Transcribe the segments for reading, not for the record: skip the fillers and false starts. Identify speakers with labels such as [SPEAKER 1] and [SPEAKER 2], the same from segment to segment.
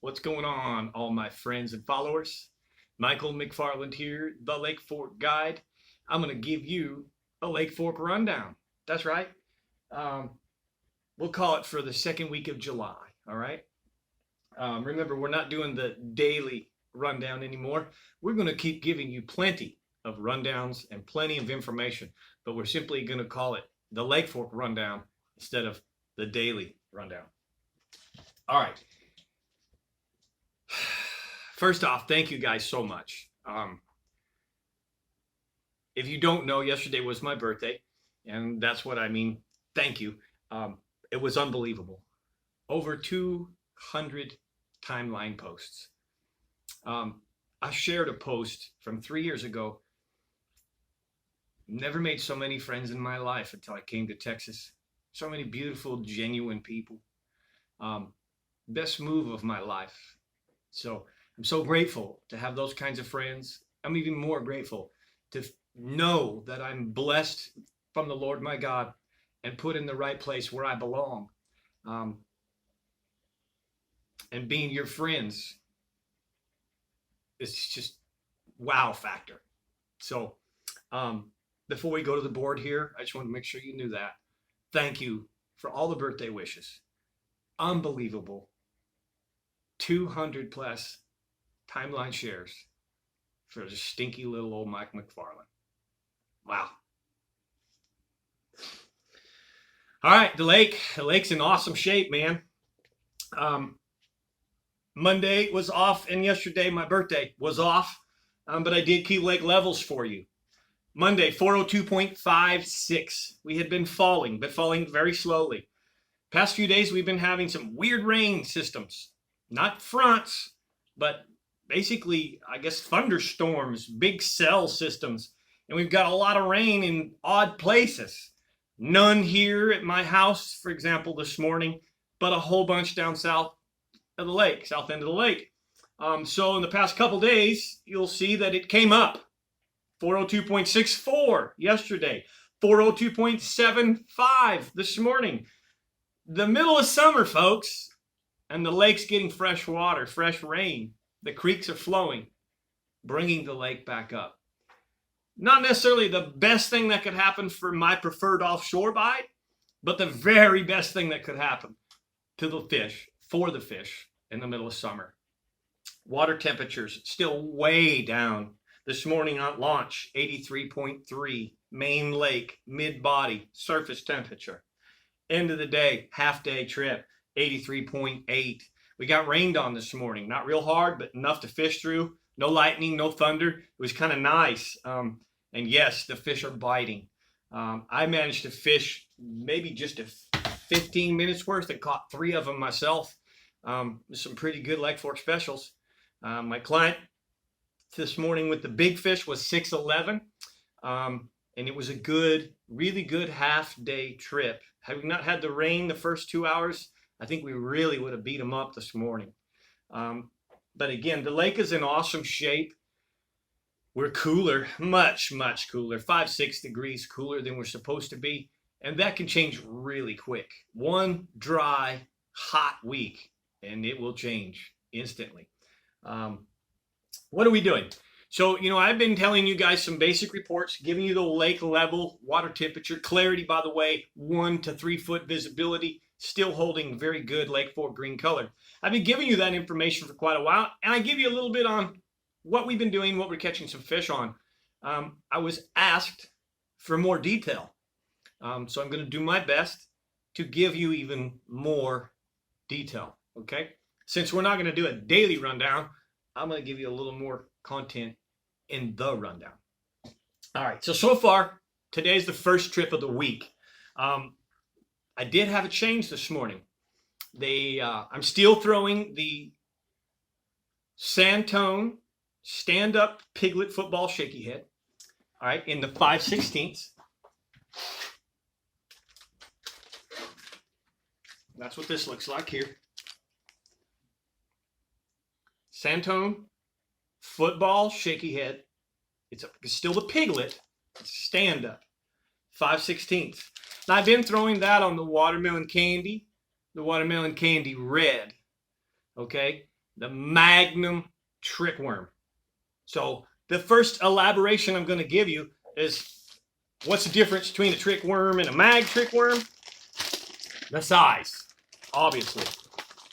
[SPEAKER 1] What's going on, all my friends and followers? Michael McFarland here, the Lake Fork Guide. I'm going to give you a Lake Fork rundown. That's right. Um, we'll call it for the second week of July, all right? Remember, we're not doing the daily rundown anymore. We're going to keep giving you plenty of rundowns and plenty of information, but we're simply going to call it the Lake Fork Rundown instead of the daily rundown. All right. First off, thank you guys so much. If you don't know, yesterday was my birthday, and that's what I mean. Thank you. It was unbelievable. Over 200 timeline posts. I shared a post from 3 years ago. Never made so many friends in my life until I came to Texas. So many beautiful, genuine people. Best move of my life. So I'm so grateful to have those kinds of friends. I'm even more grateful to know that I'm blessed from the Lord my God and put in the right place where I belong. And being your friends is just wow factor. So before we go to the board here, I just want to make sure you knew that. Thank you for all the birthday wishes. Unbelievable. 200 plus timeline shares for the stinky little old Mike McFarland. Wow. All right, the lake's in awesome shape, man. Monday was off, and yesterday my birthday was off, but I did keep lake levels for you. Monday, 402.56. We had been falling, but falling very slowly. Past few days, we've been having some weird rain systems. Not fronts, but basically, I guess, thunderstorms, big cell systems. And we've got a lot of rain in odd places. None here at my house, for example, this morning, but a whole bunch down south of the lake, south end of the lake. So in the past couple days, you'll see that it came up. 402.64 yesterday, 402.75 this morning. The middle of summer, folks. And the lake's getting fresh water, fresh rain. The creeks are flowing, bringing the lake back up. Not necessarily the best thing that could happen for my preferred offshore bite, but the very best thing that could happen to the fish, for the fish in the middle of summer. Water temperatures still way down. This morning on launch, 83.3, main lake, mid-body, surface temperature. End of the day, half-day trip. 83.8. We got rained on this morning. Not real hard, but enough to fish through. No lightning, no thunder. It was kind of nice. And yes, the fish are biting. I managed to fish maybe just 15 minutes worth. I caught 3 of them myself. Some pretty good Lake Fork specials. My client this morning with the big fish was 611. And it was a good, really good half-day trip. Had we not had the rain the first 2 hours, I think we really would have beat them up this morning. But again, the lake is in awesome shape. We're cooler, much, much cooler, 5-6 degrees cooler than we're supposed to be. And that can change really quick. One dry, hot week, and it will change instantly. What are we doing? So, I've been telling you guys some basic reports, giving you the lake level, water temperature, clarity, by the way, 1 to 3 foot visibility. Still holding very good Lake Fork green color. I've been giving you that information for quite a while, and I give you a little bit on what we've been doing, what we're catching some fish on. I was asked for more detail, so I'm going to do my best to give you even more detail, okay? Since we're not going to do a daily rundown, I'm going to give you a little more content in the rundown. All right, so far, today's the first trip of the week. I did have a change this morning. I'm still throwing the Sandtone stand-up piglet football shaky head, all right, in the 5/16. That's what this looks like here. Sandtone football shaky head. It's still the piglet. It's stand-up. 5/16. Now I've been throwing that on the watermelon candy red. Okay. the Magnum trick worm. So the first elaboration I'm going to give you is what's the difference between a trick worm and a mag trick worm? The size, obviously.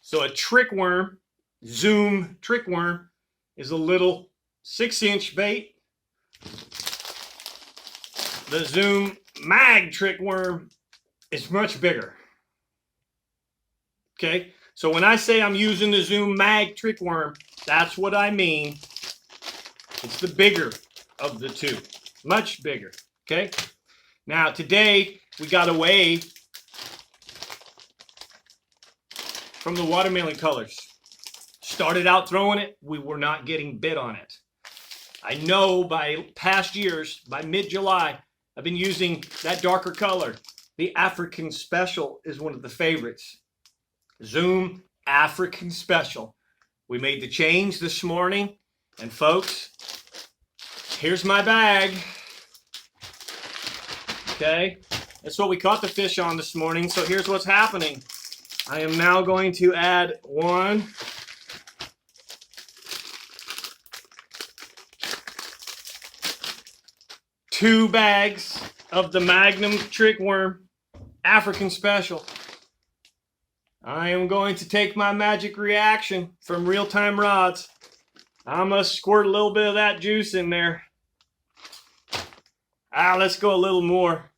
[SPEAKER 1] So a trick worm, Zoom trick worm, is a little 6-inch bait. The Zoom mag trick worm is much bigger. Okay, so when I say I'm using the Zoom mag trick worm, that's what I mean. It's the bigger of the two, much bigger. Okay, now today we got away from the watermelon colors. Started out throwing it, we were not getting bit on it. I know by past years, by mid-July, I've been using that darker color. The African Special is one of the favorites. Zoom African Special. We made the change this morning, and folks, here's my bag. Okay, that's what we caught the fish on this morning, so here's what's happening. I am now going to add 1, 2 bags of the Magnum trick worm African Special. I am going to take my magic reaction from Real-Time Rods. I'm going to squirt a little bit of that juice in there. Let's go a little more.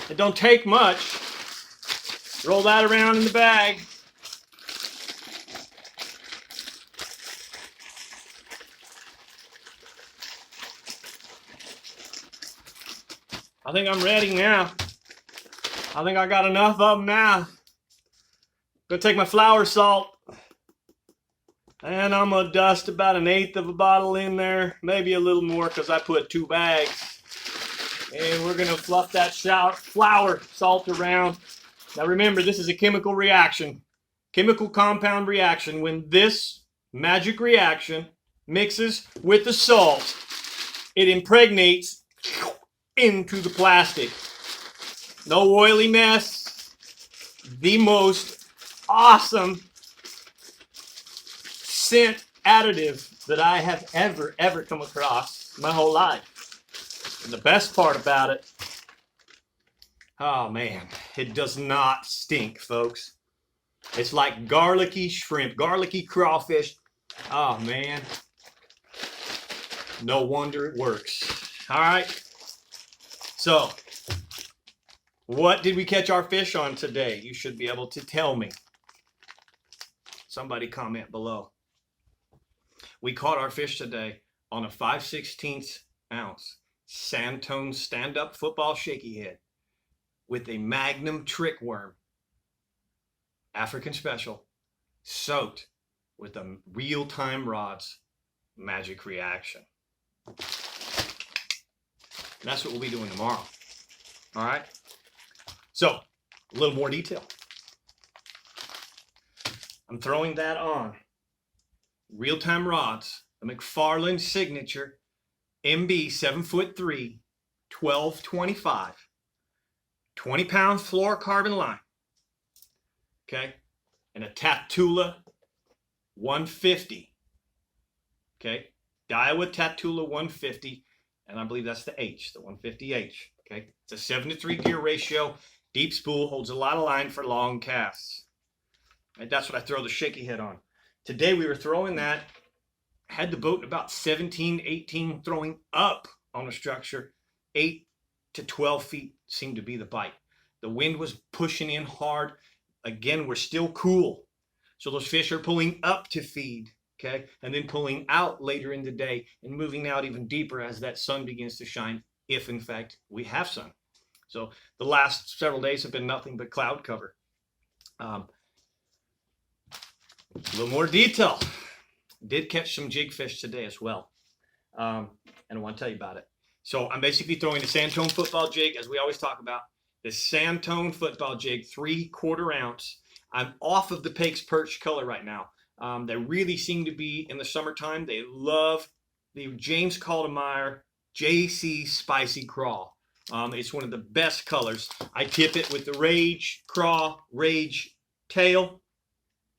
[SPEAKER 1] It don't take much. Roll that around in the bag. I think I'm ready now. I think I got enough of them now. Gonna take my flour salt, and I'm gonna dust about 1/8 of a bottle in there, maybe a little more because I put 2 bags. And we're gonna fluff that flour salt around. Now remember, this is a chemical reaction, chemical compound reaction. When this magic reaction mixes with the salt, it impregnates into the plastic. No oily mess. The most awesome scent additive that I have ever come across my whole life. And the best part about it, oh man, it does not stink, folks. It's like garlicky shrimp, garlicky crawfish. Oh man, no wonder it works. All right, so what did we catch our fish on today? You should be able to tell me. Somebody comment below. We caught our fish today on a 5/16 ounce Sandtone stand-up football shaky head with a Magnum trick worm, African Special, soaked with a Real-Time Rods magic reaction. That's what we'll be doing tomorrow. All right. So, a little more detail. I'm throwing that on Real-Time Rods, the McFarland Signature MB 7'3", 1225, 20-pound fluorocarbon line. Okay, and a Tatula 150. Okay, Daiwa Tatula 150, and I believe that's the H, the 150H. Okay, it's a 7-to-3 gear ratio. Deep spool, holds a lot of line for long casts. And that's what I throw the shaky head on. Today we were throwing that, had the boat about 17, 18, throwing up on a structure. 8 to 12 feet seemed to be the bite. The wind was pushing in hard. Again, we're still cool. So those fish are pulling up to feed, okay? And then pulling out later in the day and moving out even deeper as that sun begins to shine, if in fact we have sun. So the last several days have been nothing but cloud cover. A little more detail. Did catch some jig fish today as well. And I want to tell you about it. So I'm basically throwing the Sandtone football jig, as we always talk about. The Sandtone football jig, 3/4 ounce. I'm off of the Pake's Perch color right now. They really seem to be in the summertime. They love the James Caldemeyer JC Spicy Craw. It's one of the best colors. I tip it with the Rage Craw Rage Tail.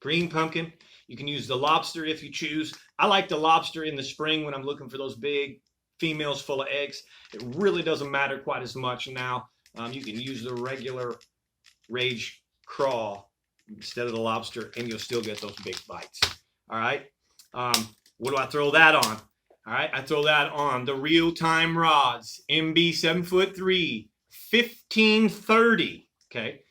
[SPEAKER 1] green pumpkin. You can use the lobster if you choose. I like the lobster in the spring when I'm looking for those big females full of eggs. It really doesn't matter quite as much now. You can use the regular Rage crawl instead of the lobster, and you'll still get those big bites. All right. What do I throw that on? All right, I throw that on the Real-Time Rods, MB 7'3", 1530. Okay,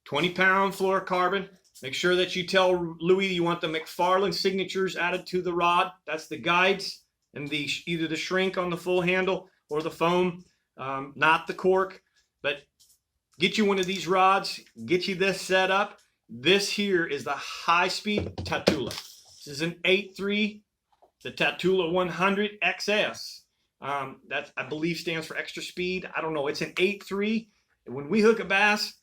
[SPEAKER 1] 20-pound fluorocarbon. Make sure that you tell Louis you want the McFarland signatures added to the rod. That's the guides and either the shrink on the full handle or the foam, not the cork. But get you one of these rods, get you this set up. This here is the high-speed Tatula. This is an 8.3, the Tatula 100 XS. That, I believe, stands for extra speed. I don't know. It's an 8.3. And when we hook a bass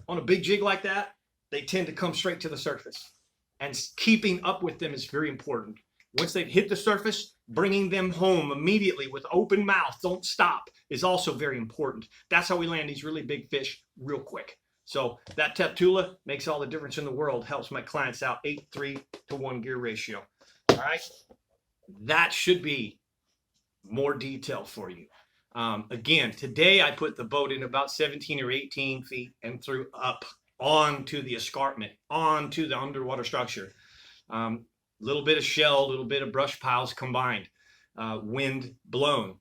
[SPEAKER 1] on a big jig like that, they tend to come straight to the surface. And keeping up with them is very important. Once they've hit the surface, bringing them home immediately with open mouth, don't stop, is also very important. That's how we land these really big fish real quick. So that Tatula makes all the difference in the world, helps my clients out, 8.3 to 1 gear ratio. All right, that should be more detail for you. Again, today I put the boat in about 17 or 18 feet and threw up onto the escarpment, onto the underwater structure. Little bit of shell, little bit of brush piles combined, wind blown.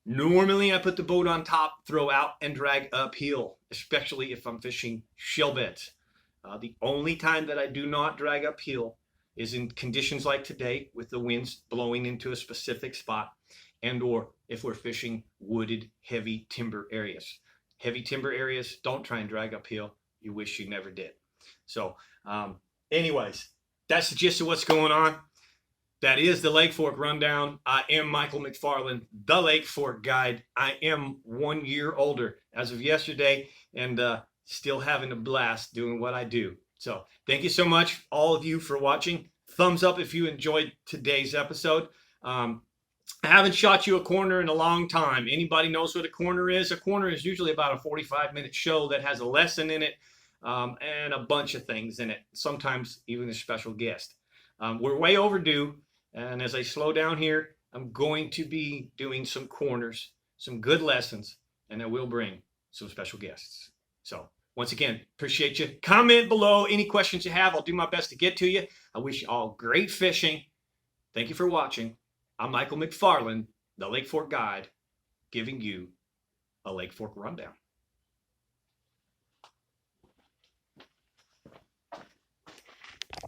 [SPEAKER 1] Normally I put the boat on top, throw out and drag uphill, especially if I'm fishing shell beds. The only time that I do not drag uphill is in conditions like today with the winds blowing into a specific spot, and or if we're fishing wooded heavy timber areas. Heavy timber areas, don't try and drag uphill. You wish you never did. So anyways, that's the gist of what's going on. That is the Lake Fork Rundown. I am Michael McFarland, the Lake Fork Guide. I am 1 year older as of yesterday, and still having a blast doing what I do. So thank you so much, all of you, for watching. Thumbs up if you enjoyed today's episode. I haven't shot you a corner in a long time. Anybody knows what a corner is? A corner is usually about a 45-minute show that has a lesson in it and a bunch of things in it, sometimes even a special guest. We're way overdue, and as I slow down here, I'm going to be doing some corners, some good lessons, and I will bring some special guests. So once again, appreciate you. Comment below any questions you have. I'll do my best to get to you. I wish you all great fishing. Thank you for watching. I'm Michael McFarland, the Lake Fork Guide, giving you a Lake Fork Rundown.